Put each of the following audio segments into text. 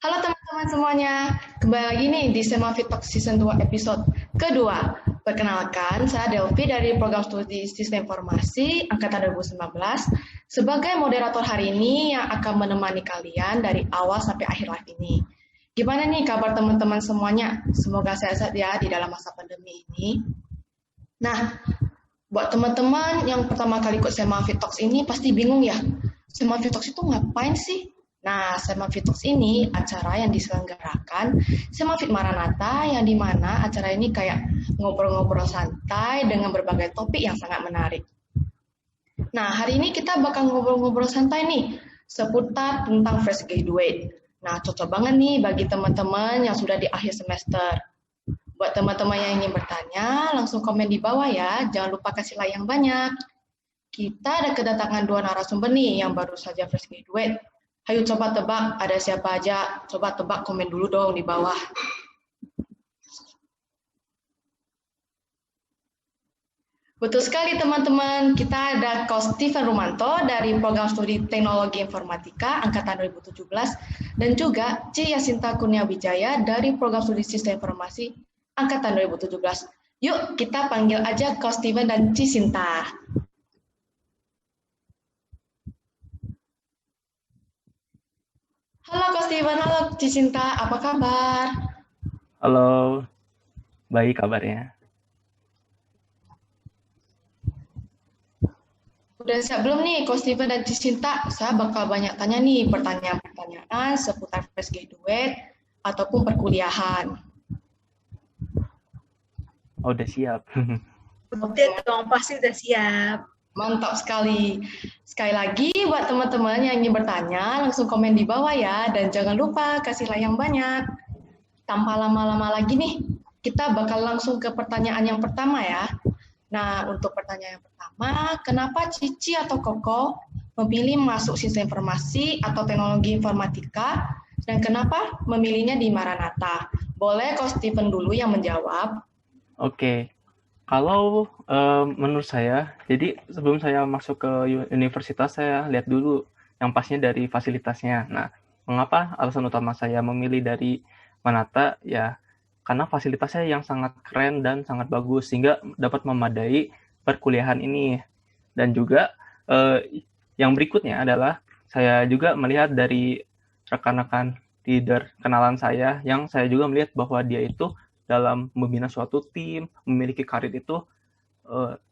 Halo teman-teman semuanya, kembali lagi nih di Semafit Talk Season 2 episode kedua. Perkenalkan, saya Delvi dari Program Studi Sistem Informasi Angkatan 2019 sebagai moderator hari ini yang akan menemani kalian dari awal sampai akhir live ini. Gimana nih kabar teman-teman semuanya? Semoga sehat-sehat ya di dalam masa pandemi ini. Nah, buat teman-teman yang pertama kali ikut Semafit Talks ini pasti bingung ya, Semafit Talks itu ngapain sih? Nah, Semafit Talks ini acara yang diselenggarakan Semafit Maranatha yang dimana acara ini kayak ngobrol-ngobrol santai dengan berbagai topik yang sangat menarik. Nah, hari ini kita bakal ngobrol-ngobrol santai nih seputar tentang fresh graduate. Nah, cocok banget nih bagi teman-teman yang sudah di akhir semester. Buat teman-teman yang ingin bertanya, langsung komen di bawah ya. Jangan lupa kasih like yang banyak. Kita ada kedatangan dua narasumber nih yang baru saja fresh graduate. Ayo coba tebak ada siapa aja. Coba tebak, komen dulu dong di bawah. Betul sekali teman-teman, kita ada Coach Steven Rumanto dari Program Studi Teknologi Informatika Angkatan 2017 dan juga C. Yasinta Kurniawijaya dari Program Studi Sistem Informasi Angkatan 2017. Yuk kita panggil aja Coach Steven dan C. Sinta. Halo Coach Steven, halo C. Sinta, apa kabar? Halo, baik kabarnya. Udah siap belum nih, Coach Steven dan Cinta? Saya bakal banyak tanya nih pertanyaan-pertanyaan seputar fresh graduate ataupun perkuliahan. Oh, udah siap. Udah dong, pasti udah siap. Mantap sekali. Sekali lagi buat teman-teman yang ingin bertanya, langsung komen di bawah ya. Dan jangan lupa kasih like yang banyak. Tanpa lama-lama lagi nih, kita bakal langsung ke pertanyaan yang pertama ya. Nah, untuk pertanyaan yang pertama, kenapa Cici atau Koko memilih masuk sistem informasi atau teknologi informatika, dan kenapa memilihnya di Maranatha? Boleh Coach Steven dulu yang menjawab. Oke, kalau menurut saya, jadi sebelum saya masuk ke universitas, saya lihat dulu yang pastinya dari fasilitasnya. Nah, mengapa alasan utama saya memilih dari Manata? Ya, karena fasilitasnya yang sangat keren dan sangat bagus, sehingga dapat memadai perkuliahan ini. Dan juga yang berikutnya adalah saya juga melihat dari rekan-rekan leader kenalan saya, yang saya juga melihat bahwa dia itu dalam membina suatu tim, memiliki karir itu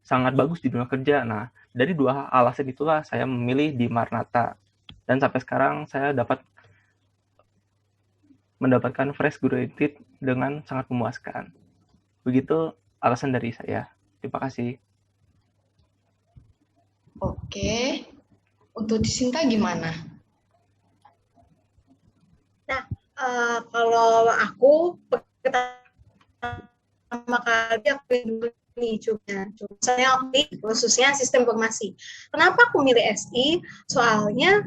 sangat bagus di dunia kerja. Nah, dari dua alasan itulah saya memilih di Maranatha. Dan sampai sekarang saya mendapatkan fresh graduate dengan sangat memuaskan. Begitu alasan dari saya. Terima kasih. Oke, untuk Cinta gimana? Nah, kalau aku pertama kali aku di Jogja, saya khususnya sistem informasi. Kenapa aku milih SI? Soalnya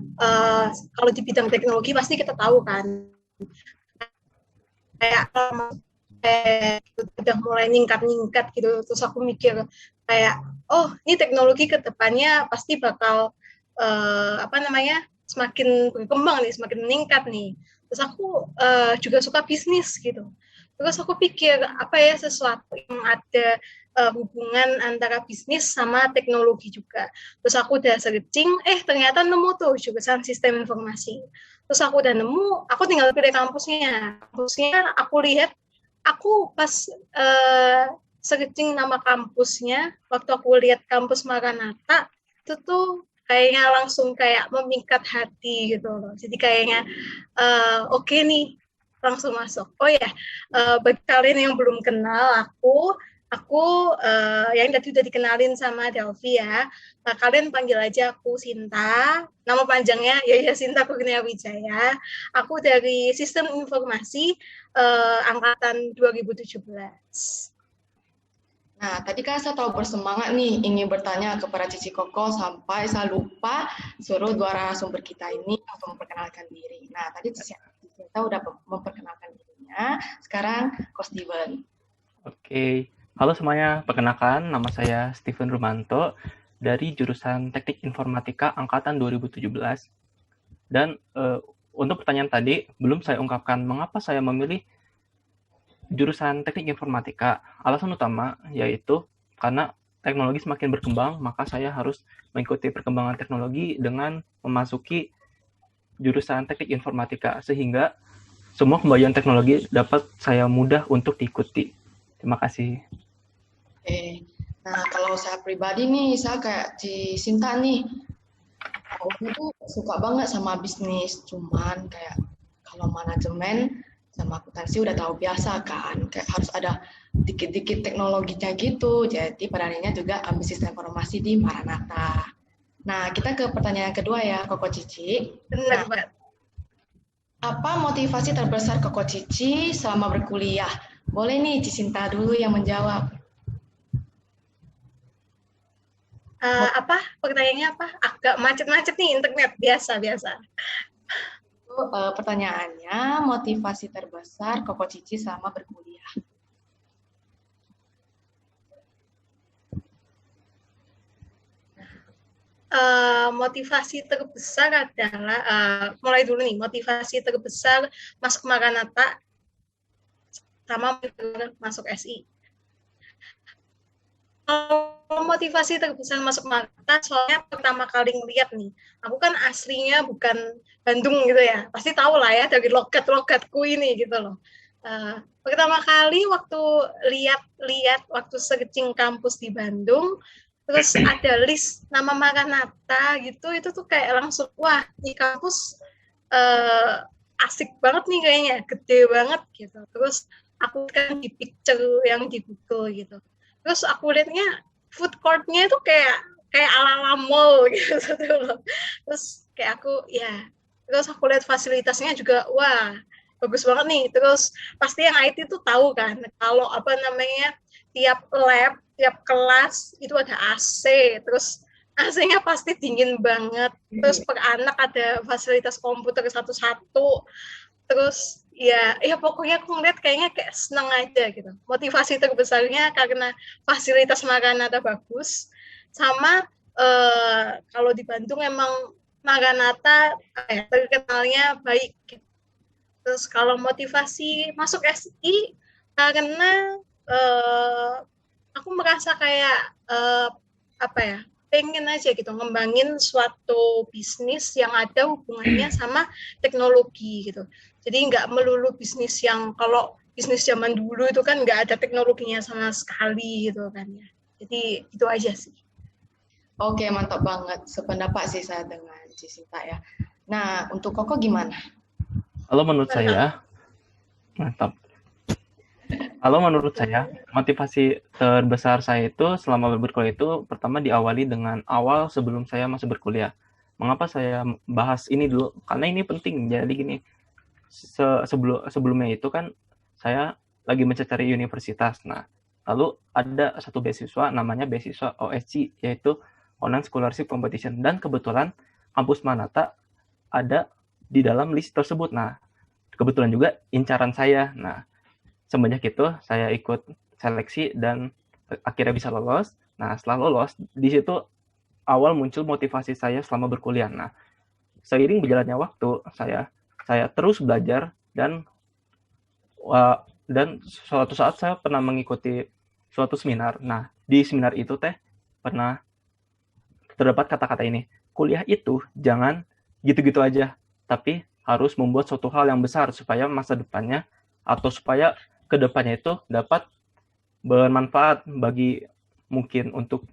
kalau di bidang teknologi pasti kita tahu kan, kayak udah mulai ningkat gitu. Terus aku mikir kayak, oh ini teknologi ke depannya pasti bakal semakin berkembang nih, semakin meningkat nih. Terus aku juga suka bisnis gitu. Terus aku pikir apa ya sesuatu yang ada hubungan antara bisnis sama teknologi juga. Terus aku udah searching, ternyata nemu tuh jurusan sistem informasi. Terus aku udah nemu, aku tinggal pilih kampusnya. Kampusnya aku lihat, aku pas searching nama kampusnya, waktu aku lihat kampus Maranatha, itu tuh kayaknya langsung kayak memikat hati gitu loh. Jadi kayaknya oke nih, langsung masuk. Oh ya, bagi kalian yang belum kenal aku yang tadi udah dikenalin sama Delvi ya. Nah, kalian panggil aja aku Sinta. Nama panjangnya ya Sinta Kurniawijaya. Aku dari Sistem Informasi angkatan 2017. Nah, tadi kan saya tahu bersemangat nih ingin bertanya kepada Cici Koko sampai saya lupa suruh dua narasumber kita ini untuk memperkenalkan diri. Nah, tadi Cici kita udah memperkenalkan dirinya, sekarang Coach Steven. Oke, halo semuanya. Perkenalkan, nama saya Steven Rumanto dari jurusan Teknik Informatika Angkatan 2017. Dan untuk pertanyaan tadi, belum saya ungkapkan mengapa saya memilih jurusan teknik informatika. Alasan utama yaitu karena teknologi semakin berkembang, maka saya harus mengikuti perkembangan teknologi dengan memasuki jurusan teknik informatika, sehingga semua kemajuan teknologi dapat saya mudah untuk diikuti. Terima kasih. Oke. Nah, kalau saya pribadi nih, saya kayak Ci Sinta nih. Aku tuh suka banget sama bisnis, cuman kayak kalau manajemen sama akuntansi udah tahu biasa kan, kayak harus ada dikit-dikit teknologinya gitu. Jadi pada akhirnya juga ambil sistem informasi di Maranatha. Nah, kita ke pertanyaan kedua ya, Koko Cici. Benar, Nah, apa motivasi terbesar Koko Cici selama berkuliah? Boleh nih Cicinta dulu yang menjawab. Apa? Pertanyaannya apa? Agak macet-macet nih internet. Biasa. Pertanyaannya, motivasi terbesar Koko Cici selama berkuliah. Motivasi terbesar adalah mulai dulu nih, motivasi terbesar masuk Maranatha sama masuk SI. Motivasi terbesar masuk Maranatha soalnya pertama kali ngeliat nih, aku kan aslinya bukan Bandung gitu ya, pasti tahu lah ya dari logat-logatku ini gitu loh. Pertama kali waktu lihat waktu searching kampus di Bandung, terus ada list nama Maranatha gitu, itu tuh kayak langsung wah di kampus asik banget nih kayaknya, gede banget gitu. Terus aku kan di picture yang di Google gitu, terus aku lihatnya food court-nya itu kayak ala-ala mall gitu loh. Terus kayak aku ya, terus aku lihat fasilitasnya juga wah bagus banget nih. Terus pasti yang IT tuh tahu kan kalau apa namanya tiap lab, tiap kelas itu ada AC, terus AC-nya pasti dingin banget. Terus per anak ada fasilitas komputer satu-satu. Terus ya pokoknya aku ngeliat kayaknya kayak seneng aja gitu. Motivasi terbesarnya karena fasilitas Maranatha bagus, sama kalau di Bandung emang Maranatha terkenalnya baik gitu. Terus kalau motivasi masuk SI karena aku merasa kayak pengen aja gitu ngembangin suatu bisnis yang ada hubungannya sama teknologi gitu. Jadi nggak melulu bisnis yang kalau bisnis zaman dulu itu kan nggak ada teknologinya sama sekali gitu kan ya. Jadi itu aja sih. Oke, mantap banget. Sependapat sih saya dengan Cicinta ya. Nah, untuk Koko gimana? Kalau menurut saya, mantap. Kalau menurut saya, motivasi terbesar saya itu selama berkuliah itu pertama diawali dengan awal sebelum saya masuk berkuliah. Mengapa saya bahas ini dulu? Karena ini penting. Jadi gini, sebelumnya itu kan saya lagi mencari universitas. Nah, lalu ada satu beasiswa namanya beasiswa OSC, yaitu Online Scholarship Competition. Dan kebetulan kampus Maranatha ada di dalam list tersebut. Nah, kebetulan juga incaran saya. Nah, semenjak itu saya ikut seleksi dan akhirnya bisa lolos. Nah, setelah lolos, di situ awal muncul motivasi saya selama berkuliah. Nah, seiring berjalannya waktu, saya terus belajar dan suatu saat saya pernah mengikuti suatu seminar. Nah, di seminar itu pernah terdapat kata-kata ini, kuliah itu jangan gitu-gitu aja, tapi harus membuat suatu hal yang besar supaya masa depannya atau supaya kedepannya itu dapat bermanfaat bagi mungkin untuk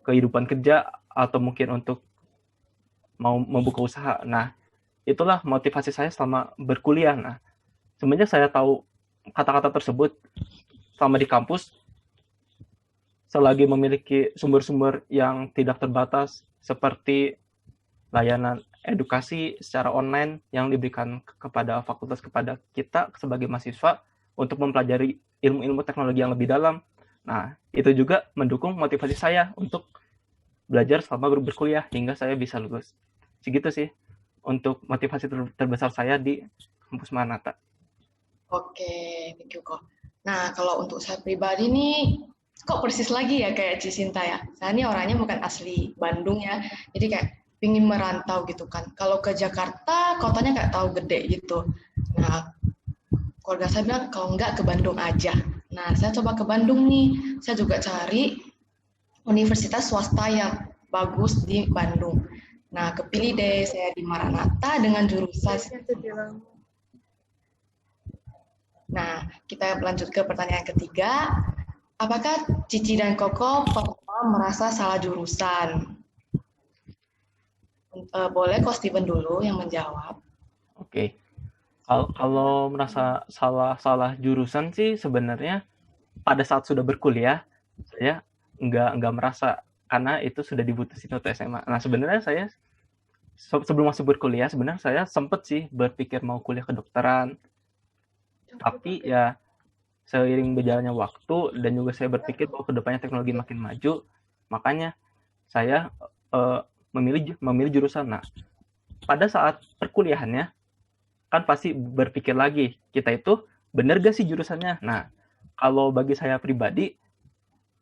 kehidupan kerja atau mungkin untuk mau membuka usaha. Nah, itulah motivasi saya selama berkuliah. Nah, semenjak saya tahu kata-kata tersebut selama di kampus, selagi memiliki sumber-sumber yang tidak terbatas seperti layanan edukasi secara online yang diberikan kepada fakultas kepada kita sebagai mahasiswa untuk mempelajari ilmu-ilmu teknologi yang lebih dalam. Nah, itu juga mendukung motivasi saya untuk belajar selama berkuliah hingga saya bisa lulus. Segitu sih untuk motivasi terbesar saya di kampus Maranatha. Oke, thank you kok. Nah, kalau untuk saya pribadi nih, kok persis lagi ya kayak Cicinta ya. Saya ini orangnya bukan asli Bandung ya, jadi kayak pingin merantau gitu kan. Kalau ke Jakarta, kotanya kayak tahu gede gitu. Nah, keluarga saya bilang kalau enggak ke Bandung aja. Nah, saya coba ke Bandung nih. Saya juga cari universitas swasta yang bagus di Bandung. Nah, kepilih deh saya di Maranatha dengan jurusan. Nah, kita lanjut ke pertanyaan ketiga. Apakah Cici dan Koko pernah merasa salah jurusan? Boleh Ko Steven dulu yang menjawab. Oke. Kalau merasa salah jurusan sih sebenarnya pada saat sudah berkuliah saya nggak merasa, karena itu sudah diputusin waktu SMA. Nah sebenarnya saya sebelum masuk berkuliah sebenarnya saya sempet sih berpikir mau kuliah kedokteran, tapi ya seiring berjalannya waktu dan juga saya berpikir bahwa kedepannya teknologi makin maju, makanya saya memilih jurusan. Nah pada saat perkuliahannya kan pasti berpikir lagi, kita itu benar gak sih jurusannya. Nah kalau bagi saya pribadi,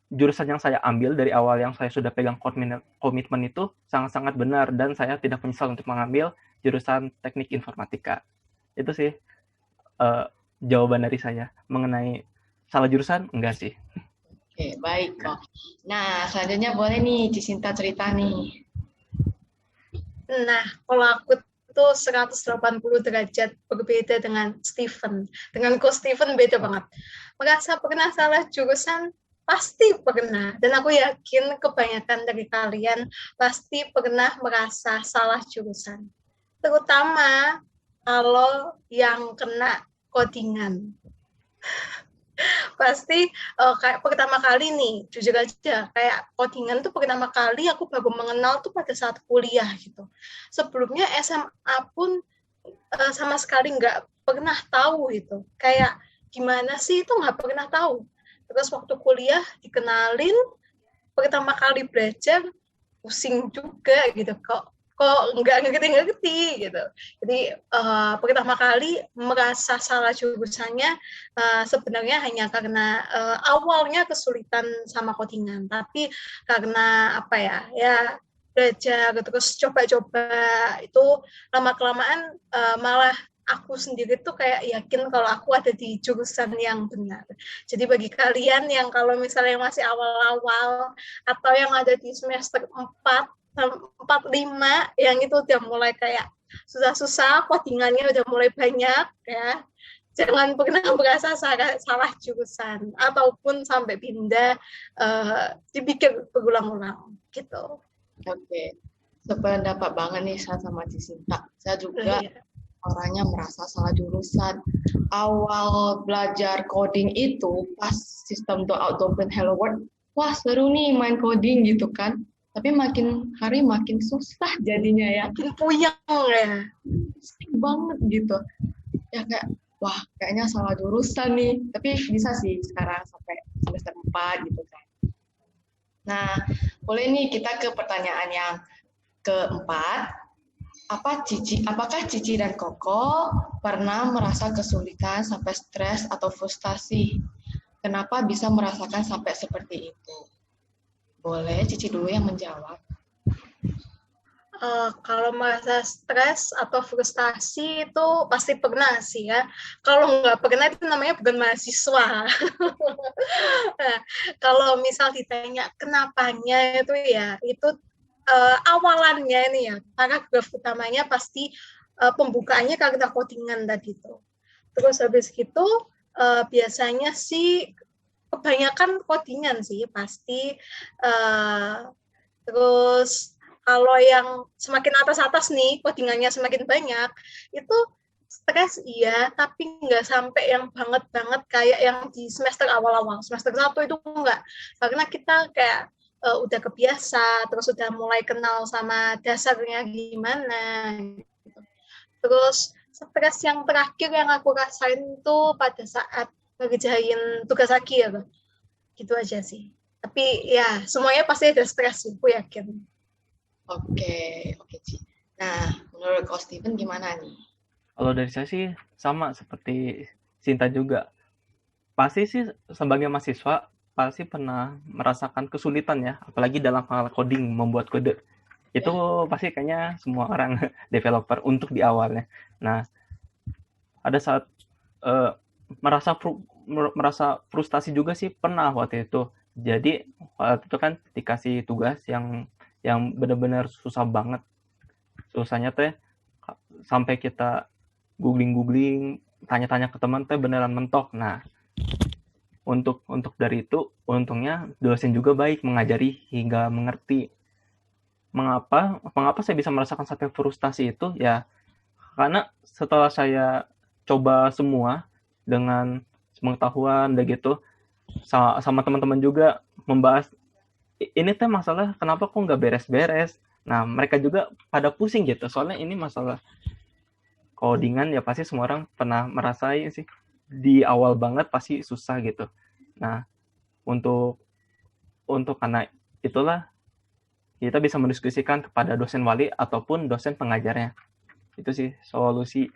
jurusan yang saya ambil dari awal yang saya sudah pegang komitmen itu sangat-sangat benar, dan saya tidak menyesal untuk mengambil jurusan teknik informatika. Itu sih jawaban dari saya. Mengenai salah jurusan, enggak sih. Oke, baik kok. Nah, selanjutnya boleh nih Cisinta cerita nih. Nah, kalau aku itu 180 derajat berbeda dengan Steven. Dengan Ko Steven beda banget. Merasa pernah salah jurusan, pasti pernah. Dan aku yakin kebanyakan dari kalian pasti pernah merasa salah jurusan. Terutama kalau yang kena codingan. Pasti kayak pertama kali nih, jujur aja, kayak codingan tuh pertama kali aku baru mengenal tuh pada saat kuliah gitu. Sebelumnya SMA pun sama sekali nggak pernah tahu gitu. Kayak gimana sih itu nggak pernah tahu. Terus waktu kuliah dikenalin, pertama kali belajar pusing juga gitu. Kok nggak ngerti gitu. Jadi pertama kali merasa salah jurusannya sebenarnya hanya karena awalnya kesulitan sama codingan, tapi karena apa ya belajar terus coba-coba itu lama-kelamaan malah aku sendiri tuh kayak yakin kalau aku ada di jurusan yang benar. Jadi bagi kalian yang kalau misalnya masih awal-awal atau yang ada di semester 4, 5 yang itu udah mulai kayak susah-susah, codingannya udah mulai banyak ya. Jangan pernah merasa salah jurusan ataupun sampai pindah dipikir berulang-ulang gitu. Oke. Sependapat banget nih saya sama Cisinta. Saya juga orangnya merasa salah jurusan. Awal belajar coding itu pas sistem do-out open hello world, wah seru nih main coding gitu kan. Tapi makin hari makin susah jadinya ya. Makin puyeng ya. Pusing banget gitu. Ya kayak, wah kayaknya salah jurusan nih. Tapi bisa sih sekarang sampai semester 4 gitu kan. Nah, boleh nih kita ke pertanyaan yang keempat. Apakah Cici dan Koko pernah merasa kesulitan sampai stres atau frustasi? Kenapa bisa merasakan sampai seperti itu? Boleh Cici dulu yang menjawab. Kalau merasa stres atau frustasi itu pasti pernah sih ya. Kalau nggak pernah itu namanya bukan mahasiswa. Nah, kalau misal ditanya kenapanya itu ya, itu awalannya ini ya, paragraf utamanya pasti pembukaannya karena codingan tadi itu. Terus habis itu biasanya sih kebanyakan codingan sih pasti. Terus kalau yang semakin atas-atas nih, codingannya semakin banyak, itu stres iya, tapi nggak sampai yang banget-banget kayak yang di semester awal-awal. Semester 1 itu enggak. Karena kita kayak udah kebiasa, terus udah mulai kenal sama dasarnya gimana. Gitu. Terus stres yang terakhir yang aku rasain tuh pada saat ngerjain tugas akhir. Gitu aja sih. Tapi ya semuanya pasti ada stres, aku yakin. Oke, Ci. Nah, menurut Ko Steven gimana nih? Kalau dari saya sih sama seperti Sinta juga. Pasti sih sebagai mahasiswa pasti pernah merasakan kesulitan ya, apalagi dalam hal coding, membuat kode. Itu pasti kayaknya semua orang developer untuk di awalnya. Nah, ada saat merasa frustasi juga sih pernah waktu itu. Jadi waktu itu kan dikasih tugas yang benar-benar susah banget. Susahnya teh sampai kita googling, tanya-tanya ke teman teh beneran mentok. Nah, untuk dari itu untungnya dosen juga baik mengajari hingga mengerti. Mengapa saya bisa merasakan sampai frustasi itu ya karena setelah saya coba semua dengan pengetahuan dan gitu sama teman-teman juga membahas ini teh masalah kenapa kok nggak beres-beres. Nah, mereka juga pada pusing gitu. Soalnya ini masalah codingan ya pasti semua orang pernah merasain sih. Di awal banget pasti susah gitu. Nah, untuk karena itulah kita bisa mendiskusikan kepada dosen wali ataupun dosen pengajarnya. Itu sih solusi.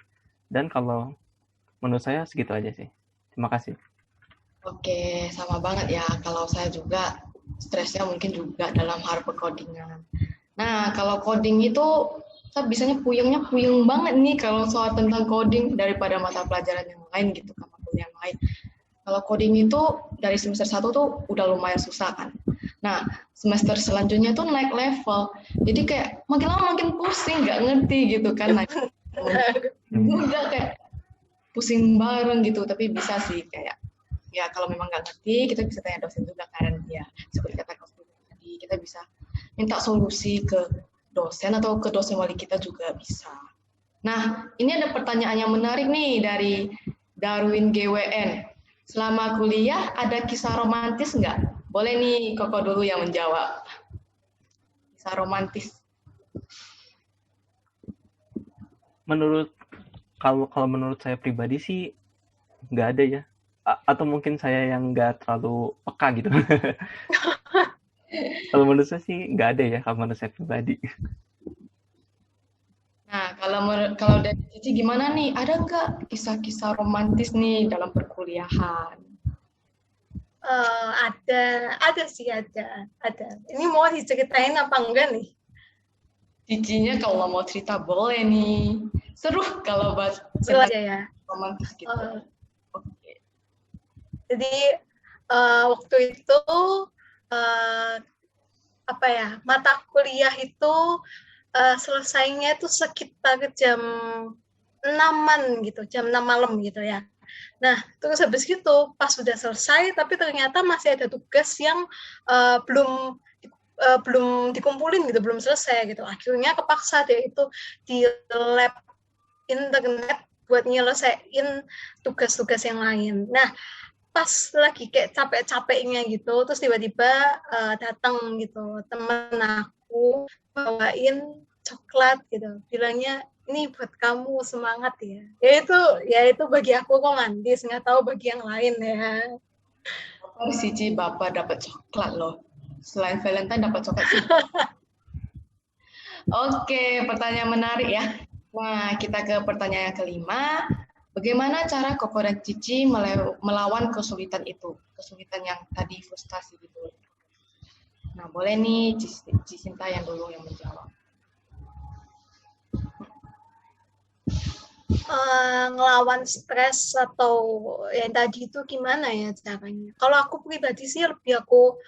Dan kalau menurut saya segitu aja sih. Terima kasih. Oke, sama banget ya. Kalau saya juga stresnya mungkin juga dalam hal perkodingan. Nah, kalau coding itu saya biasanya puyeng banget nih kalau soal tentang coding daripada mata pelajaran yang lain gitu, sama kuliah yang lain. Kalau coding itu dari semester 1 tuh udah lumayan susah kan. Nah, semester selanjutnya tuh naik level. Jadi kayak makin lama makin pusing, nggak ngerti gitu kan. Nah, udah kayak pusing bareng gitu, tapi bisa sih kayak ya kalau memang nggak ngerti kita bisa tanya dosen juga kan ya seperti kata Kak tadi kita bisa minta solusi ke dosen atau ke dosen wali kita juga bisa. Nah ini ada pertanyaan yang menarik nih dari Darwin GWN. Selama kuliah ada kisah romantis nggak? Boleh nih Koko dulu yang menjawab. Kisah romantis. Kalau menurut saya pribadi sih nggak ada ya. Atau mungkin saya yang nggak terlalu peka gitu. Kalau menurut saya sih nggak ada ya kalau menurut saya pribadi. Nah, kalau dari Cici gimana nih? Ada nggak kisah-kisah romantis nih dalam perkuliahan? Ada sih, ada. Ini mau diceritain apa enggak nih? Cicinya kalau mau cerita boleh nih. Seru kalau bahas aja ya. Romantis gitu. Okay. Jadi waktu itu mata kuliah itu selesainya itu sekitar jam 6-an gitu, jam 6 malam gitu ya. Nah, terus habis itu pas sudah selesai, tapi ternyata masih ada tugas yang belum dikumpulin gitu, belum selesai gitu. Akhirnya kepaksa deh itu di lab internet buat nyelesain tugas-tugas yang lain. Nah, pas lagi kayak capek-capeknya gitu, terus tiba-tiba datang gitu temen aku bawain coklat gitu, bilangnya ini buat kamu semangat ya. Ya itu bagi aku romantis, nggak tahu bagi yang lain ya. Oh, Cici Bapak dapat coklat loh. Selain Valentine dapat coklat sih. Oke, pertanyaan menarik ya. Nah, kita ke pertanyaan yang kelima. Bagaimana cara Koko dan Cici melawan kesulitan itu? Kesulitan yang tadi frustasi gitu. Nah, boleh nih Cicinta yang dulu yang menjawab. Ngelawan stres atau yang tadi itu gimana ya caranya? Kalau aku pribadi sih lebih aku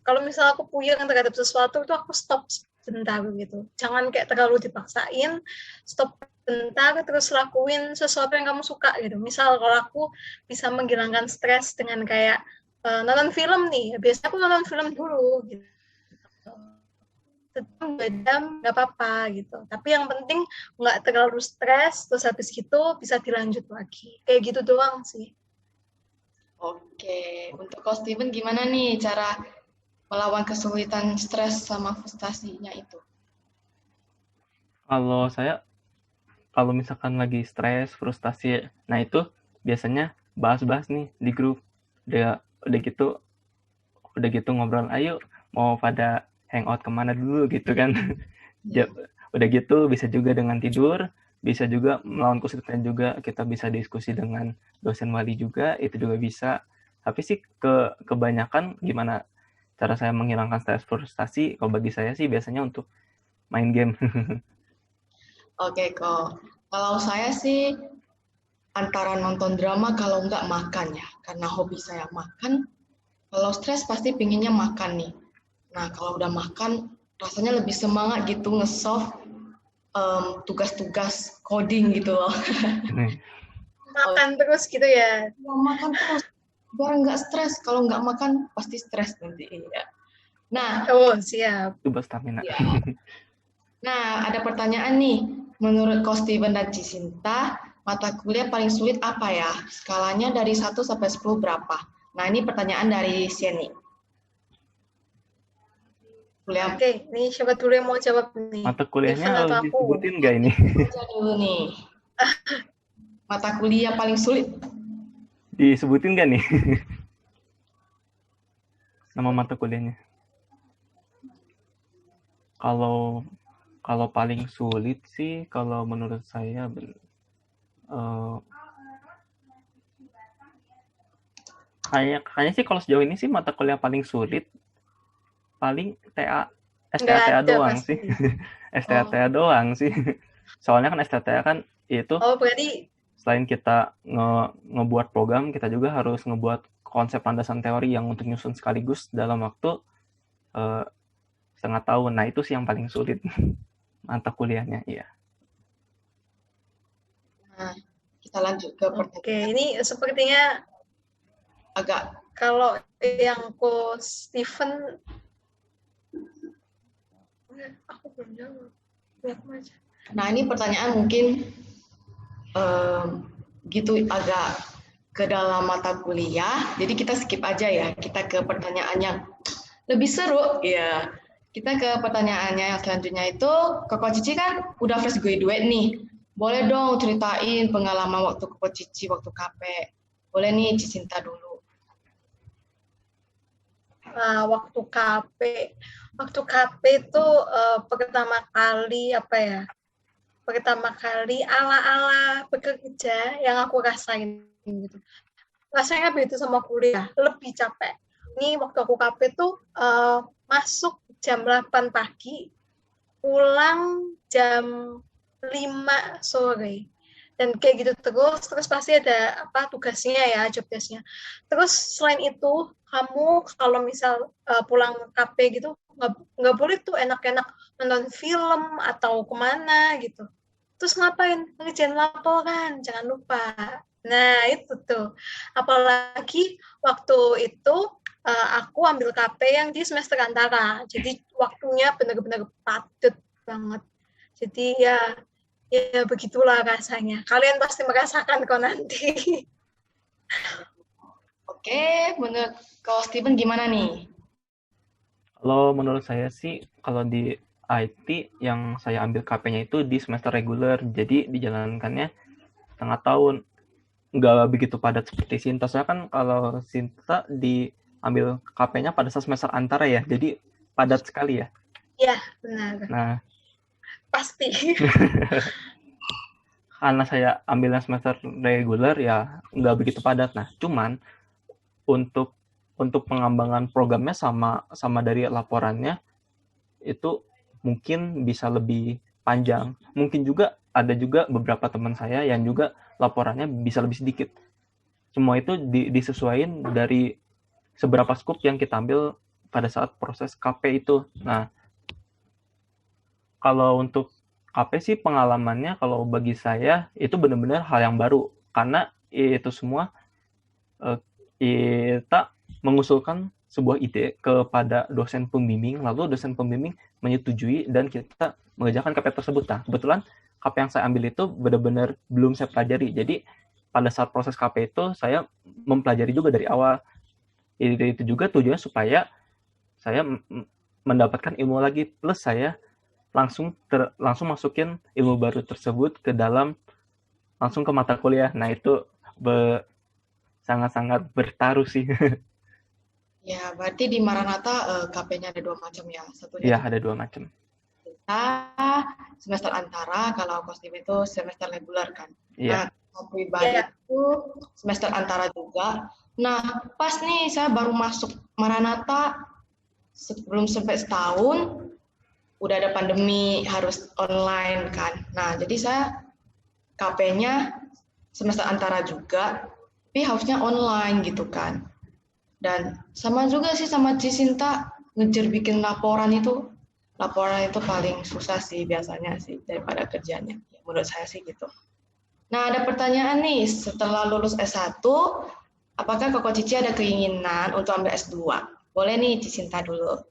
kalau misalnya aku puyeng terhadap sesuatu itu aku stop sebentar gitu. Jangan kayak terlalu dipaksain, stop bentar terus lakuin sesuatu yang kamu suka gitu. Misal kalau aku bisa menghilangkan stres dengan kayak nonton film nih, biasanya aku nonton film dulu gitu. 2 jam nggak apa-apa gitu, tapi yang penting nggak terlalu stres, terus habis gitu bisa dilanjut lagi, kayak gitu doang sih. Oke, untuk Ko Steven gimana nih cara melawan kesulitan stres sama frustasinya itu? Kalau saya, kalau misalkan lagi stres, frustasi, nah itu biasanya bahas-bahas nih di grup, udah gitu ngobrol, ayo mau pada hangout kemana dulu gitu kan. Udah gitu bisa juga dengan tidur, bisa juga melawan kesulitan juga kita bisa diskusi dengan dosen wali juga, itu juga bisa. Tapi sih kebanyakan gimana cara saya menghilangkan stres frustasi, kalau bagi saya sih biasanya untuk main game. Oke kok. Kalau saya sih antara nonton drama kalau nggak makan ya. Karena hobi saya makan. Kalau stres pasti pinginnya makan nih. Nah kalau udah makan rasanya lebih semangat gitu nge-solve tugas-tugas coding gitu loh. Makan terus gitu ya. Makan terus biar nggak stres. Kalau nggak makan pasti stres nanti. Ya. Nah, siap. Coba stamina. Ya. Nah, ada pertanyaan nih. Menurut Ko Steven dan Cisinta, mata kuliah paling sulit apa ya? Skalanya dari 1 sampai 10 berapa? Nah, ini pertanyaan dari Sieni. Oke, ini siapa dulu yang mau jawab nih? Mata kuliahnya harus disebutin nggak ini? Dulu nih. Mata kuliah paling sulit. Disebutin nggak nih? Nama mata kuliahnya. Kalau paling sulit sih, kalau menurut saya kayaknya sih kalau sejauh ini sih mata kuliah paling sulit paling STATA doang pasti. Sih. STATA doang sih. Soalnya kan STATA kan itu berarti selain kita ngebuat program, kita juga harus ngebuat konsep landasan teori yang untuk nyusun sekaligus dalam waktu setengah tahun. Nah, itu sih yang paling sulit mata kuliahnya, iya. Nah, kita lanjut ke pertanyaan. Oke, ini sepertinya agak kalau yang Ko Steven aku belum jawab. Nah, ini pertanyaan mungkin gitu agak ke dalam mata kuliah. Jadi kita skip aja ya. Kita ke pertanyaan yang lebih seru ya. Kita ke pertanyaannya yang selanjutnya itu, Koko Cici kan udah fresh graduate nih. Boleh dong ceritain pengalaman waktu Koko Cici waktu KP. Boleh nih Cicinta dulu. Waktu KP itu pertama kali pertama kali ala-ala bekerja yang aku rasain gitu. Rasanya begitu sama kuliah, lebih capek. Ini waktu aku KP tuh masuk jam 8 pagi, pulang jam 5 sore. Dan kayak gitu terus pasti ada tugasnya ya, job desk-nya. Terus selain itu, kamu kalau misal pulang KP gitu, nggak boleh tuh enak-enak nonton film atau kemana gitu. Terus ngapain? Ngerjain laporan, jangan lupa. Nah, itu tuh. Apalagi waktu itu aku ambil KP yang di semester antara. Jadi waktunya benar-benar padat banget. Jadi ya begitulah rasanya. Kalian pasti merasakan kok nanti. Oke, menurut Ko Steven gimana nih? Kalau menurut saya sih, kalau di IT yang saya ambil KP-nya itu di semester reguler, jadi dijalankannya setengah tahun. Nggak begitu padat seperti Sinta. Saya kan kalau Sinta diambil KP-nya pada saat semester antara ya, jadi padat sekali ya. Iya, benar. Nah, pasti. Karena saya ambilnya semester reguler ya nggak begitu padat. Nah, cuman untuk pengembangan programnya sama dari laporannya itu mungkin bisa lebih panjang. Mungkin juga ada juga beberapa teman saya yang juga laporannya bisa lebih sedikit. Semua itu disesuaikan dari seberapa scope yang kita ambil pada saat proses KP itu. Nah, kalau untuk KP sih pengalamannya kalau bagi saya itu benar-benar hal yang baru. Karena itu semua kita mengusulkan sebuah ide kepada dosen pembimbing, lalu dosen pembimbing menyetujui dan kita mengerjakan KP tersebut. Nah, kebetulan KP yang saya ambil itu benar-benar belum saya pelajari. Jadi pada saat proses KP itu saya mempelajari juga dari awal. Itu juga tujuannya supaya saya mendapatkan ilmu lagi, plus saya langsung masukin ilmu baru tersebut ke dalam langsung ke mata kuliah. Nah, itu sangat-sangat bertaruh sih. Ya, berarti di Maranatha KP-nya ada 2 macam ya. Iya, ada 2 macam. Kita semester antara, kalau kostum itu semester reguler kan. Iya. Nah, pribadi itu semester antara juga. Nah, pas nih saya baru masuk Maranatha, sebelum sampai setahun udah ada pandemi harus online kan. Nah, jadi saya KP-nya semester antara juga, tapi harusnya online gitu kan. Dan sama juga sih sama Cisinta, ngejar bikin laporan itu paling susah sih biasanya sih daripada kerjanya. Ya, menurut saya sih gitu. Nah, ada pertanyaan nih, setelah lulus S1, apakah Koko Cici ada keinginan untuk ambil S2? Boleh nih, Cisinta dulu.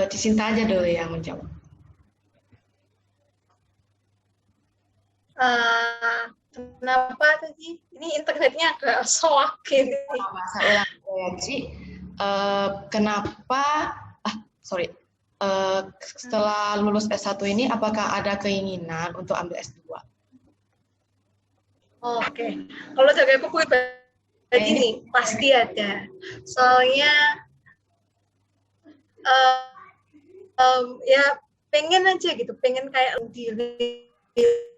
Cisinta aja dulu yang menjawab. Kenapa tadi? Ini internetnya agak soak gini. Masa ulang ya, Ci. Kenapa? Setelah lulus S1 ini, apakah ada keinginan untuk ambil S2? Oke. Kalau dari aku pribadi nih, pasti ada. Soalnya ya pengen aja gitu, pengen kayak diri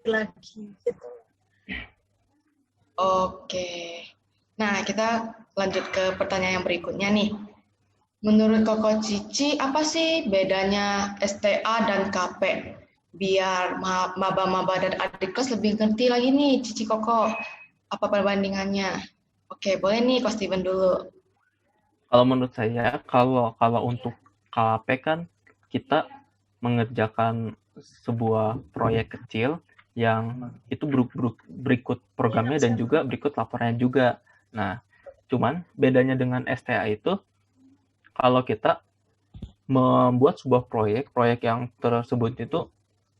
lagi gitu. Oke. Nah, kita lanjut ke pertanyaan yang berikutnya nih. Menurut Koko Cici, apa sih bedanya STA dan KP? Biar maba-maba dan adik kelas lebih ngerti lagi nih, Cici Koko. Apa perbandingannya? Oke, boleh nih, Ko Steven dulu. Kalau menurut saya, kalau untuk KP kan kita mengerjakan sebuah proyek kecil yang itu berikut programnya dan juga berikut laporannya juga. Nah, cuman bedanya dengan STA itu, kalau kita membuat sebuah proyek yang tersebut itu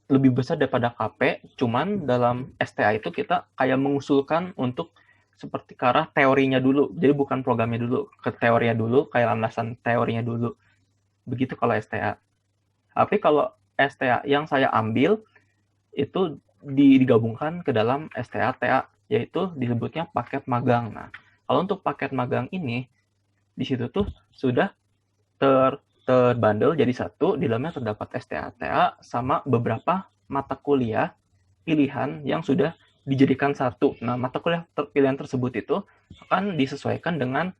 lebih besar daripada KP, cuman dalam STA itu kita kayak mengusulkan untuk seperti ke arah teorinya dulu. Jadi bukan programnya dulu, ke teorinya dulu, kayak landasan teorinya dulu. Begitu kalau STA. Tapi kalau STA yang saya ambil, itu digabungkan ke dalam STA-TA, yaitu disebutnya paket magang. Nah, kalau untuk paket magang ini, di situ tuh sudah terbundle jadi satu, di dalamnya terdapat STA-TA sama beberapa mata kuliah pilihan yang sudah dijadikan satu. Nah, mata kuliah pilihan tersebut itu akan disesuaikan dengan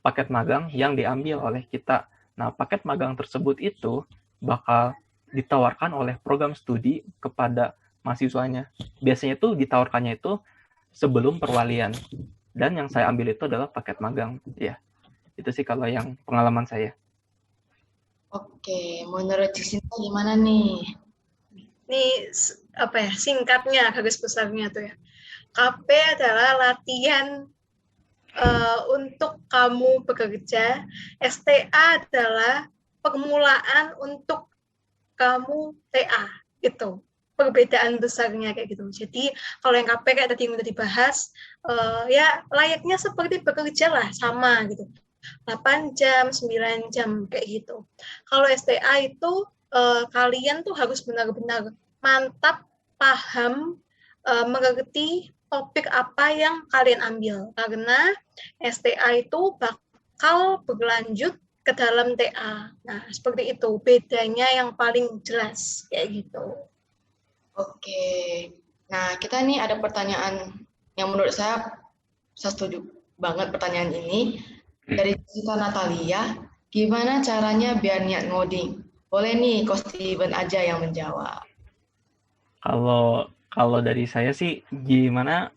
paket magang yang diambil oleh kita. Nah, paket magang tersebut itu bakal ditawarkan oleh program studi kepada mahasiswanya. Biasanya itu ditawarkannya itu sebelum perwalian. Dan yang saya ambil itu adalah paket magang. Ya, itu sih kalau yang pengalaman saya. Oke, menurut Cisinta gimana nih? Ini apa ya, singkatnya, garis besarnya tuh ya. KP adalah latihan untuk kamu bekerja. STA adalah permulaan untuk kamu TA gitu, perbedaan besarnya kayak gitu. Jadi kalau yang KP kayak tadi yang udah dibahas, ya layaknya seperti bekerja lah, sama gitu, 8 jam, 9 jam kayak gitu. Kalau STA itu kalian tuh harus benar-benar mantap, paham, mengerti topik apa yang kalian ambil, karena STA itu bakal berlanjut ke dalam TA. Nah, seperti itu bedanya yang paling jelas kayak gitu. Oke. Nah, kita nih ada pertanyaan yang menurut saya setuju banget pertanyaan ini. Dari Cita Natalia, gimana caranya biar niat ngoding? Boleh nih, Ko Steven aja yang menjawab. Kalau dari saya sih gimana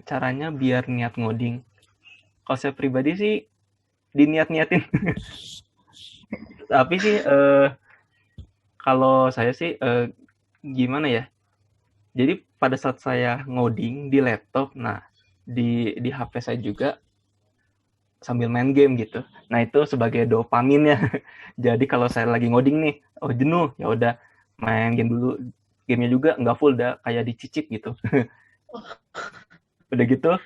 caranya biar niat ngoding. Kalau saya pribadi sih diniat-niatin. Tapi sih kalau saya sih gimana ya? Jadi pada saat saya ngoding di laptop, nah di HP saya juga sambil main game gitu. Nah, itu sebagai dopaminnya. Jadi kalau saya lagi ngoding nih, oh jenuh, ya udah main game dulu. Gamenya juga nggak full, udah kayak dicicip gitu. Udah gitu,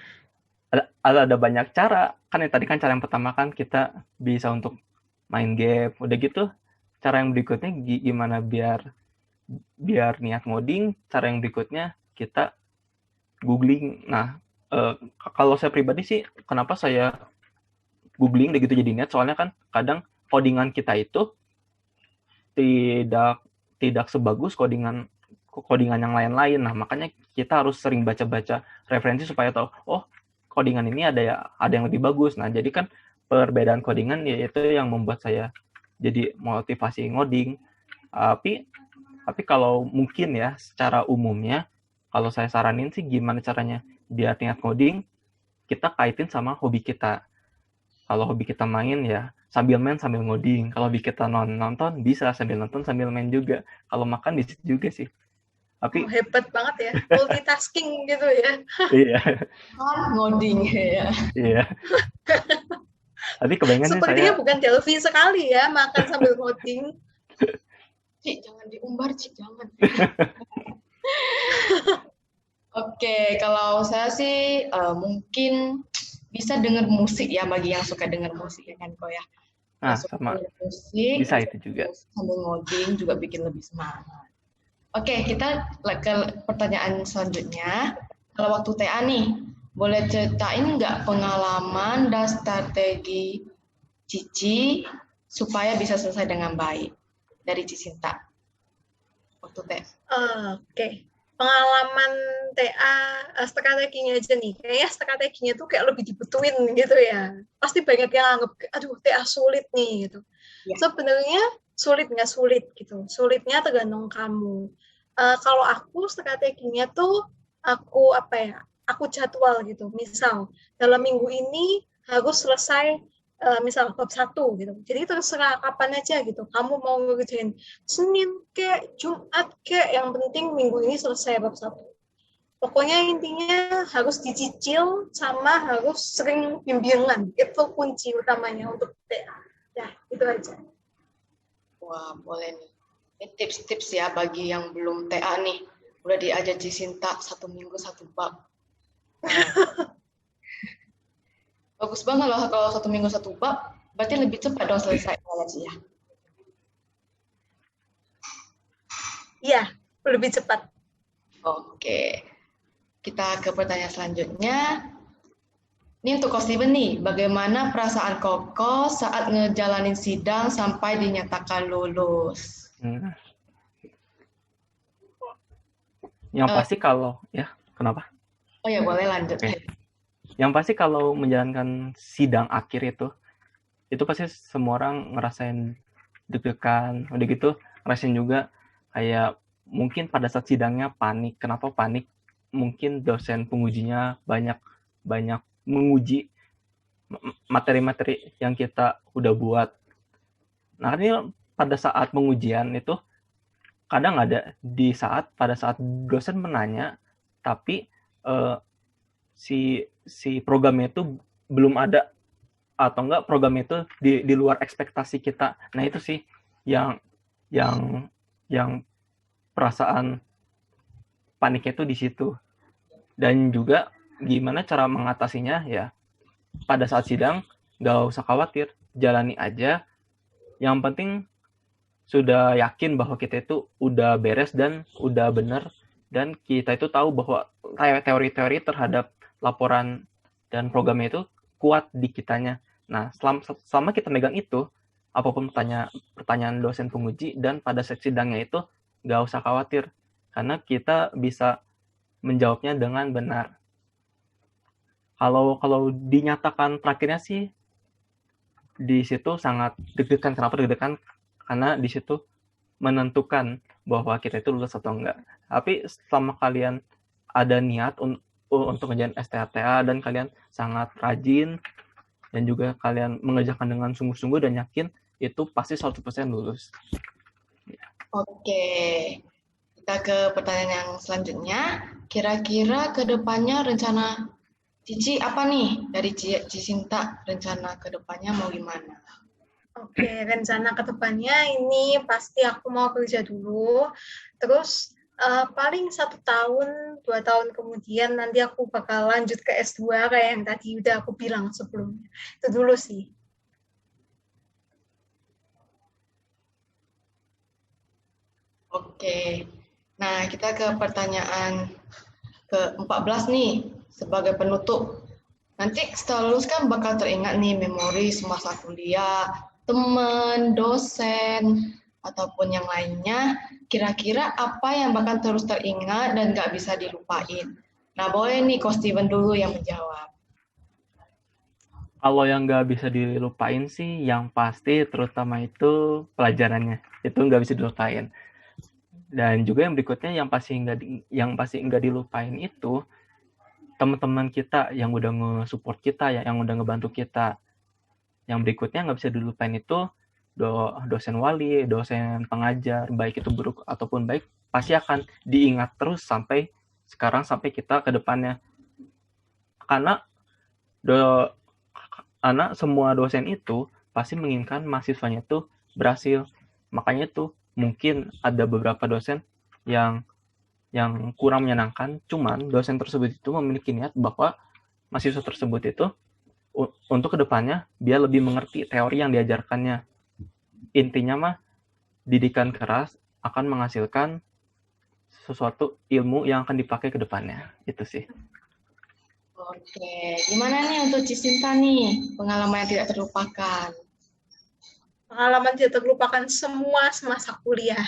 ada banyak cara. Kan yang tadi kan cara yang pertama kan kita bisa untuk main game. Udah gitu, cara yang berikutnya gimana biar niat ngoding. Cara yang berikutnya kita googling. Nah, kalau saya pribadi sih, kenapa saya googling udah gitu jadi niat, soalnya kan kadang codingan kita itu tidak sebagus codingan yang lain-lain. Nah, makanya kita harus sering baca-baca referensi supaya tahu, oh codingan ini ada yang lebih bagus. Nah, jadi kan perbedaan codingan yaitu yang membuat saya jadi motivasi ngoding. Tapi kalau mungkin ya secara umumnya, kalau saya saranin sih gimana caranya biar niat ngoding kita kaitin sama hobi kita. Kalau hobi kita main ya sambil main sambil ngoding. Kalau hobi kita nonton bisa sambil nonton sambil main juga. Kalau makan bisa juga sih. Tapi hebat banget ya, multitasking gitu ya. iya. Ngoding ya. Iya. Tapi kebanyakan Sepertinya saya bukan Delvi sekali ya makan sambil ngoding. Cik, jangan diumbar, Cik, jangan. Oke, kalau saya sih mungkin bisa dengar musik ya bagi yang suka dengar musik ya kan kok ya. Nah, sama musik, bisa itu juga. Sambil ngoding juga bikin lebih semangat. Oke, kita ke pertanyaan selanjutnya. Kalau waktu TA nih, boleh ceritain nggak pengalaman dan strategi Cici supaya bisa selesai dengan baik dari Cicinta waktu TA? Oke. Pengalaman TA strateginya aja nih, kayaknya strateginya tuh kayak lebih dibutuhin gitu ya. Pasti banyak yang anggap, aduh TA sulit nih gitu. Ya. Sebenarnya sulit nggak sulit gitu. Sulitnya tergantung kamu. Kalau aku strateginya tuh aku jadwal gitu. Misal dalam minggu ini harus selesai misal bab 1 gitu. Jadi terserah kapan aja gitu. Kamu mau ngerjain Senin kek, Jumat kek, yang penting minggu ini selesai bab 1. Pokoknya intinya harus dicicil sama harus sering bimbingan. Itu kunci utamanya untuk TA. Ya, itu aja. Wah, boleh nih. Ini tips-tips ya bagi yang belum TA nih. Udah diajar Cicinta 1 minggu 1 bab. Bagus banget loh kalau 1 minggu 1 bab, berarti lebih cepat dong selesai ya. Iya, lebih cepat. Oke. Kita ke pertanyaan selanjutnya. Ini untuk Ko Steven nih, bagaimana perasaan Koko saat ngejalanin sidang sampai dinyatakan lulus? Yang pasti kalau, ya, kenapa? Oh ya, boleh lanjut. Okay. Yang pasti kalau menjalankan sidang akhir itu pasti semua orang ngerasain deg-degan, udah gitu ngerasain juga kayak mungkin pada saat sidangnya panik. Kenapa panik? Mungkin dosen pengujinya banyak menguji materi-materi yang kita udah buat. Nah, ini pada saat pengujian itu kadang ada pada saat dosen menanya, tapi si programnya itu belum ada atau enggak programnya itu di luar ekspektasi kita. Nah, itu sih yang perasaan paniknya itu di situ. Dan juga gimana cara mengatasinya ya pada saat sidang nggak usah khawatir, jalani aja. Yang penting sudah yakin bahwa kita itu udah beres dan udah benar, dan kita itu tahu bahwa teori-teori terhadap laporan dan programnya itu kuat di kitanya. Nah, selama kita megang itu, apapun pertanyaan dosen penguji dan pada saat sidangnya itu nggak usah khawatir, karena kita bisa menjawabnya dengan benar. Kalau dinyatakan terakhirnya sih di situ sangat deg-degan. Kenapa deg-degan? Karena di situ menentukan bahwa kita itu lulus atau enggak. Tapi selama kalian ada niat untuk ngerjain STTA dan kalian sangat rajin dan juga kalian mengerjakan dengan sungguh-sungguh dan yakin, itu pasti 100% lulus. Oke. Kita ke pertanyaan yang selanjutnya. Kira-kira ke depannya rencana Cici apa nih? Dari Cicinta, rencana ke depannya mau gimana? Oke, rencana ke depannya ini pasti aku mau kerja dulu. Terus paling 1 tahun, 2 tahun kemudian nanti aku bakal lanjut ke S2 kayak yang tadi udah aku bilang sebelumnya. Itu dulu sih. Oke. Nah, kita ke pertanyaan ke-14 nih, sebagai penutup. Nanti setelah lulus kan bakal teringat nih memori semasa kuliah, teman, dosen, ataupun yang lainnya. kira-kira apa yang bakal terus teringat dan nggak bisa dilupain? Nah, boleh nih Coach Steven dulu yang menjawab. Kalau yang nggak bisa dilupain sih, yang pasti terutama itu pelajarannya. Itu nggak bisa dilupain. Dan juga yang berikutnya yang pasti nggak dilupain itu teman-teman kita yang udah nge-support kita, yang udah ngebantu kita. Yang berikutnya nggak bisa dilupain itu dosen wali, dosen pengajar, baik itu buruk ataupun baik, pasti akan diingat terus sampai sekarang, sampai kita ke depannya. Karena semua dosen itu pasti menginginkan mahasiswanya itu berhasil. Makanya itu mungkin ada beberapa dosen yang kurang menyenangkan, cuman dosen tersebut itu memiliki niat bahwa mahasiswa tersebut itu untuk kedepannya dia lebih mengerti teori yang diajarkannya. Intinya mah didikan keras akan menghasilkan sesuatu ilmu yang akan dipakai ke depannya. Itu sih. Oke, gimana nih untuk Cisinta nih, pengalaman yang tidak terlupakan? Pengalaman tidak terlupakan semua semasa kuliah.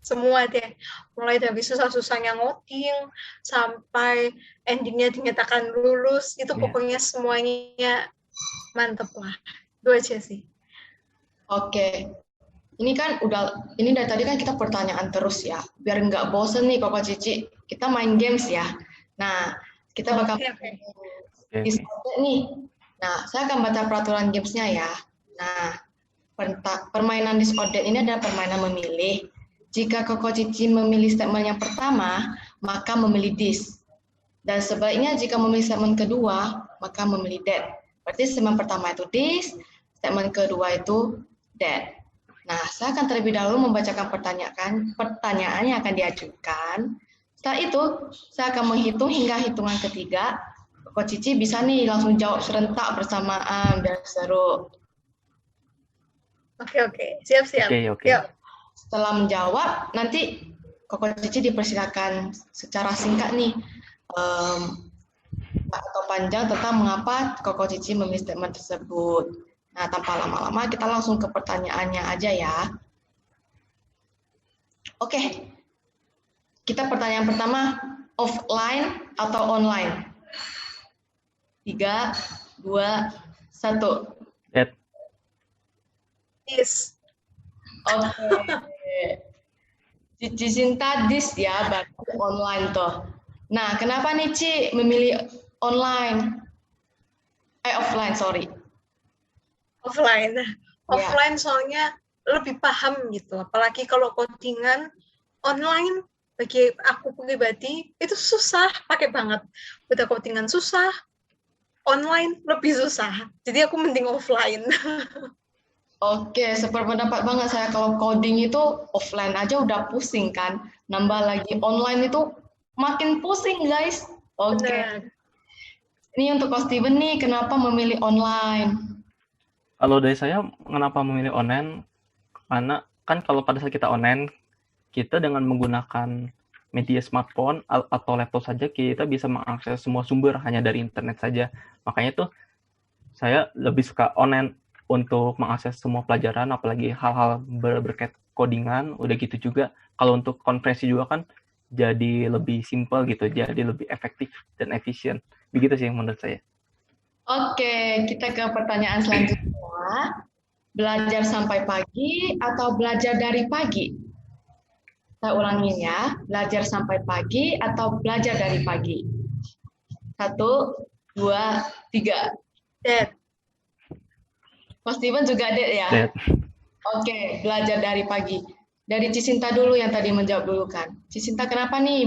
Semua deh, mulai dari susah-susahnya ngoding sampai endingnya dinyatakan lulus, itu pokoknya semuanya mantep lah. Itu aja sih. Oke, ini dari tadi kan kita pertanyaan terus ya, biar nggak bosen nih Koko Cici, kita main games ya. Nah, kita bakal diskusi nih. Nah, saya akan baca peraturan gamesnya ya. Nah, permainan disorder ini adalah permainan memilih. Jika Koko Cici memilih statement yang pertama, maka memilih this. Dan sebaliknya jika memilih statement kedua, maka memilih that. Berarti statement pertama itu this, statement kedua itu that. Nah, saya akan terlebih dahulu membacakan pertanyaan yang akan diajukan. Setelah itu, saya akan menghitung hingga hitungan ketiga. Koko Cici bisa nih langsung jawab serentak bersamaan, biar seru. Oke. Siap-siap. Oke. Yuk. Setelah menjawab, nanti Koko Cici dipersilakan secara singkat nih atau panjang tentang mengapa Koko Cici memilih statement tersebut. Nah, tanpa lama-lama kita langsung ke pertanyaannya aja ya. Oke. Kita pertanyaan pertama, offline atau online? 3, 2, 1. Yes. Oke. Cici Sinta dis ya, berarti online toh. Nah, kenapa nih Ci memilih online? Offline, sorry. Offline. Offline soalnya lebih paham gitu. Apalagi kalau codingan online, bagi aku pribadi itu susah, pakai banget. Udah codingan susah, online lebih susah. Jadi aku mending offline. Oke, sependapat banget saya. Kalau coding itu offline aja udah pusing kan. Nambah lagi online itu makin pusing guys. Oke. Ini untuk Coach Steven nih, kenapa memilih online? Kalau dari saya, kenapa memilih online? Karena kan kalau pada saat kita online, kita dengan menggunakan media smartphone atau laptop saja, kita bisa mengakses semua sumber hanya dari internet saja. Makanya tuh saya lebih suka online untuk mengakses semua pelajaran, apalagi hal-hal berkait codingan. Udah gitu juga, kalau untuk konferensi juga kan jadi lebih simple gitu, jadi lebih efektif dan efisien. Begitu sih menurut saya. Oke, kita ke pertanyaan selanjutnya. Belajar sampai pagi atau belajar dari pagi? Saya ulangin ya, belajar sampai pagi atau belajar dari pagi? 1, 2, 3. Dead. Mas Steven juga dead ya? Dead. Oke, belajar dari pagi. Dari Cisinta dulu yang tadi menjawab dulu kan. Cisinta kenapa nih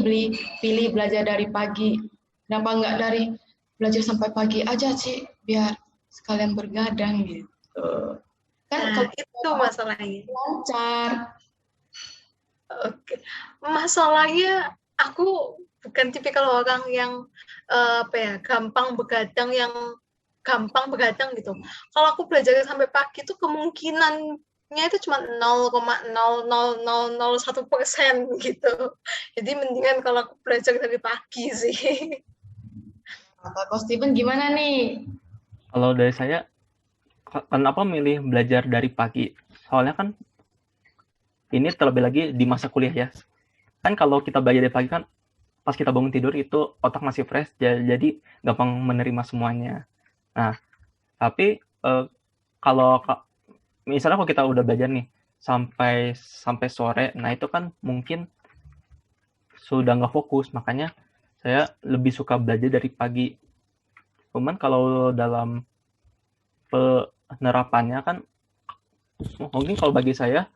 pilih belajar dari pagi? Kenapa enggak dari belajar sampai pagi aja sih, biar sekalian bergadang gitu. Kan kalau itu masalahnya. Lancar. Oke. Masalahnya aku bukan tipikal orang yang gampang begadang gitu. Kalau aku belajar sampai pagi itu kemungkinannya itu cuma 0,00001% gitu. Jadi mendingan kalau aku belajar dari pagi sih. Kak Steven gimana nih? Kalau dari saya, kenapa milih belajar dari pagi? Soalnya kan ini terlebih lagi di masa kuliah ya. Kan kalau kita belajar dari pagi kan pas kita bangun tidur itu otak masih fresh, jadi gampang menerima semuanya. Nah, tapi kalau misalnya kalau kita udah belajar nih sampai sore, nah itu kan mungkin sudah nggak fokus, makanya saya lebih suka belajar dari pagi. Cuman kalau dalam penerapannya kan mungkin kalau bagi saya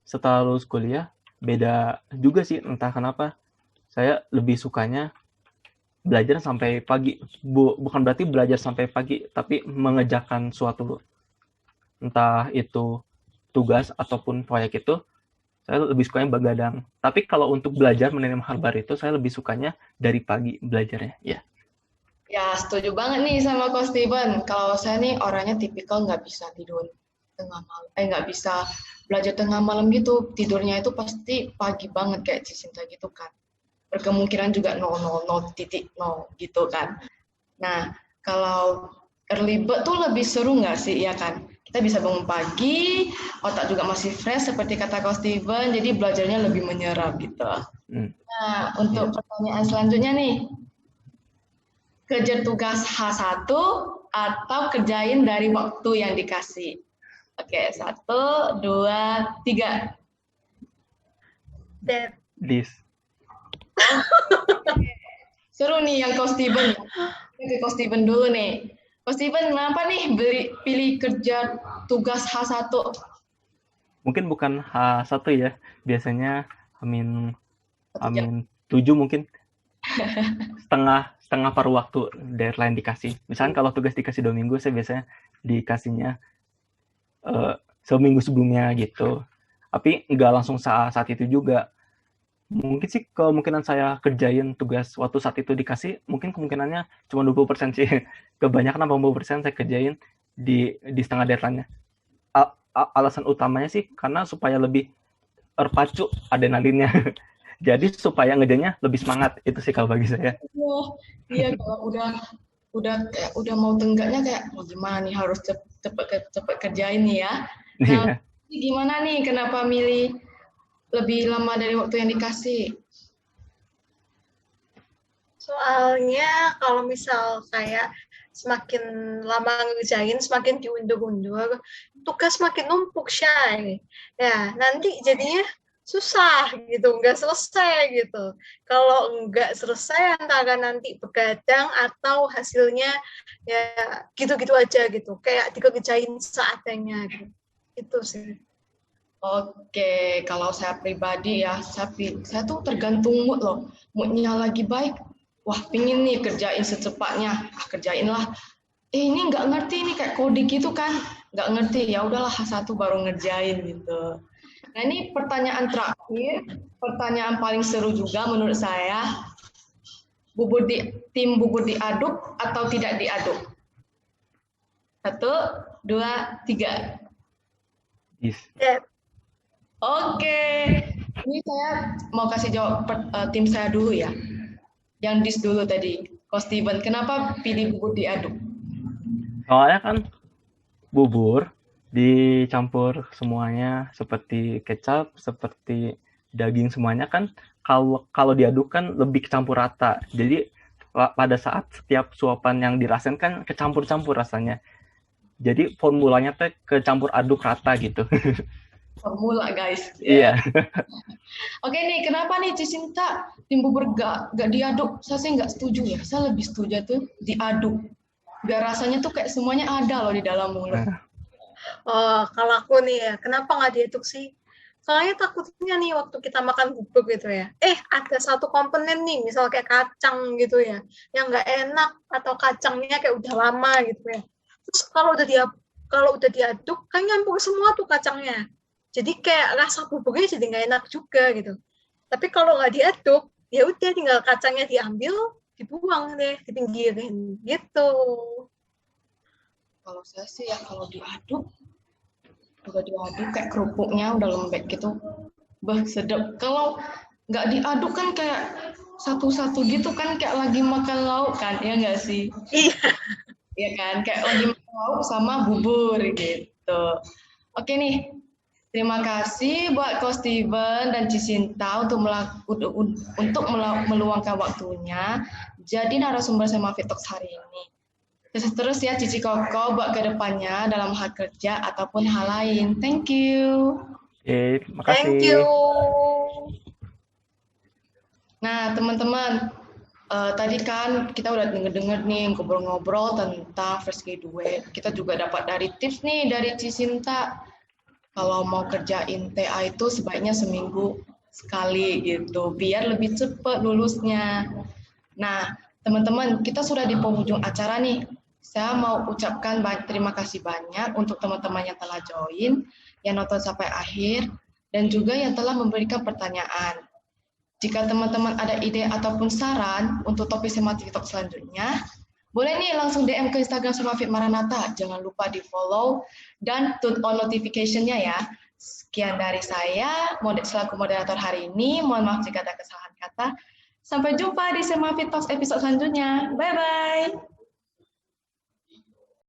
setelah lulus kuliah beda juga sih, entah kenapa saya lebih sukanya belajar sampai pagi. Bukan berarti belajar sampai pagi, tapi mengerjakan suatu entah itu tugas ataupun proyek itu saya lebih sukanya begadang. Tapi kalau untuk belajar menerima hal baru itu saya lebih sukanya dari pagi belajarnya. Ya. Ya, setuju banget nih sama Coach Steven. Kalau saya nih orangnya tipikal nggak bisa tidur tengah malam, nggak bisa belajar tengah malam gitu. Tidurnya itu pasti pagi banget kayak Cicinta gitu kan. Berkemungkinan juga 0,00.0 gitu kan. Nah, kalau early bird tuh lebih seru nggak sih, ya kan? Kita bisa bangun pagi, otak juga masih fresh seperti kata Coach Steven, jadi belajarnya lebih menyerap gitu. Nah, untuk pertanyaan selanjutnya nih, kejar tugas H1 atau kerjain dari waktu yang dikasih? Oke, 1, 2, 3. This. Seru nih yang Coach Steven. Ke Coach Steven dulu nih. Coach Steven, kenapa nih pilih kerja tugas H1? Mungkin bukan H1 ya. Biasanya Amin 7 mungkin. setengah paruh waktu deadline dikasih. Misalkan kalau tugas dikasih 2 minggu, saya biasanya dikasihnya seminggu sebelumnya gitu. Tapi nggak langsung saat itu juga. Mungkin sih kemungkinan saya kerjain tugas waktu saat itu dikasih, mungkin kemungkinannya cuma 20% sih. Kebanyakan 80% saya kerjain di setengah deadline-nya. Alasan utamanya sih karena supaya lebih terpacu adrenalinnya. Jadi supaya ngerjainnya lebih semangat, itu sih kalau bagi saya. Iya, kalau udah mau tenggaknya kayak mau gimana nih, harus cepet kerjain nih ya. Nah, gimana nih kenapa milih lebih lama dari waktu yang dikasih? Soalnya kalau misal kayak semakin lama ngerjain, semakin diundur-undur, tugas makin numpuk, Shay. Ya, nanti jadinya susah gitu, nggak selesai gitu. Kalau nggak selesai antara nanti begadang atau hasilnya ya gitu-gitu aja gitu, kayak dikerjain seadanya gitu. Itu sih. Oke, kalau saya pribadi ya, saya tuh tergantung mood loh. Moodnya lagi baik, wah pingin nih kerjain secepatnya, kerjain lah. Ini nggak ngerti nih kayak kode gitu kan, nggak ngerti, ya udahlah H1 baru ngerjain gitu. Nah ini pertanyaan terakhir, pertanyaan paling seru juga menurut saya. Tim bubur diaduk atau tidak diaduk? 1, 2, 3. Yes. Oke, ini saya mau kasih jawab tim saya dulu ya. Yang dis dulu tadi, Coach Steven, kenapa pilih bubur diaduk? Soalnya kan bubur dicampur semuanya seperti kecap, seperti daging semuanya kan kalau diaduk kan lebih kecampur rata. Jadi pada saat setiap suapan yang dirasain kan kecampur-campur rasanya. Jadi formulanya tuh kecampur aduk rata gitu. Formula guys. Iya. Oke nih, kenapa nih Cicinta tim bubur gak diaduk? Saya sih nggak setuju ya. Saya lebih setuju tuh diaduk. Biar rasanya tuh kayak semuanya ada loh di dalam mulut. Oh, kalau aku nih ya, kenapa nggak diaduk sih? Soalnya takutnya nih waktu kita makan bubur gitu ya, ada satu komponen nih, misal kayak kacang gitu ya, yang nggak enak atau kacangnya kayak udah lama gitu ya. Terus kalau udah diaduk, kan nyampur semua tuh kacangnya. Jadi kayak rasa buburnya jadi nggak enak juga gitu. Tapi kalau nggak diaduk, ya udah tinggal kacangnya diambil, dibuang deh, dipinggirin gitu. Kalau saya sih ya kalau diaduk, udah diaduk kayak kerupuknya udah lembek gitu, sedap. Kalau nggak diaduk kan kayak satu-satu gitu kan, kayak lagi makan lauk kan, ya nggak sih? Iya. Iya kan, kayak lagi makan lauk sama bubur gitu. Oke nih, Terima kasih buat Ko Steven dan Cisinta untuk meluangkan waktunya jadi narasumber Semafit Talks hari ini. Terus ya Cici Koko buat kedepannya dalam hal kerja ataupun hal lain. Thank you. Terima kasih. Thank you. Nah, teman-teman, tadi kan kita udah denger nih ngobrol-ngobrol tentang fresh graduate. Kita juga dapat dari tips nih dari Cisinta. Kalau mau kerjain TA itu sebaiknya seminggu sekali gitu, biar lebih cepat lulusnya. Nah, teman-teman, kita sudah di penghujung acara nih. Saya mau ucapkan terima kasih banyak untuk teman-teman yang telah join, yang nonton sampai akhir, dan juga yang telah memberikan pertanyaan. Jika teman-teman ada ide ataupun saran untuk topik Semafit Talk selanjutnya, boleh nih langsung DM ke Instagram Semafit Maranatha. Jangan lupa di follow dan turn on notification-nya ya. Sekian dari saya, selaku moderator hari ini. Mohon maaf jika ada kesalahan kata. Sampai jumpa di Semafit Talks episode selanjutnya. Bye-bye.